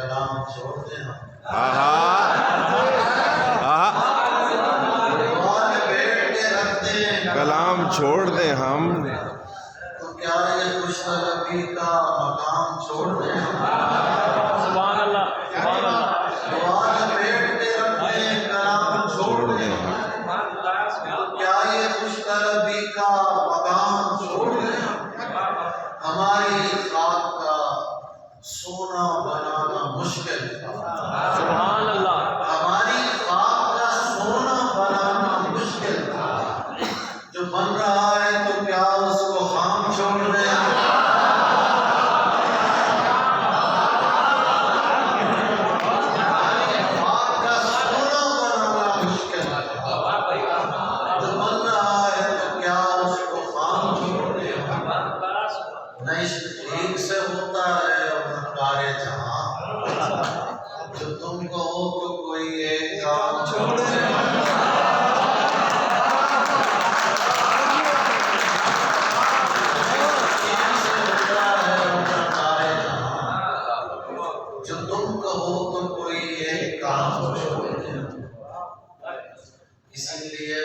کلام چھوڑ دیں ہم دیوار بیٹھ کے رکھ دیں کلام چھوڑ دیں ہم تو کیا یہ خوش طلبی کا مقام چھوڑ دیں ہم سبحان اللہ سبحان اللہ دیوار بیٹھ کے رکھ دیں کلام چھوڑ دیں ہم تو کیا یہ خوش طلبی کا مقام چھوڑ دیں ہماری خاک کا سونا بنانا مشکل تھا سبحان اللہ ہماری خاک کا سونا بنانا مشکل تھا جو بن رہا ہے تو کیا اس کو خام چھوڑ دیں ہماری خاک کا سونا بنانا مشکل تھا جو بن رہا ہے تو کیا اس کو خام چھوڑ دیں نہ عشق ٹھیک سے ہوتا ہے اور نہ کارے جہاں جو تم کو ہو تو کوئی ایک کام چھوڑ دے جو تم کو ہو تو کوئی ایک کام چھوڑ دے اسی لیے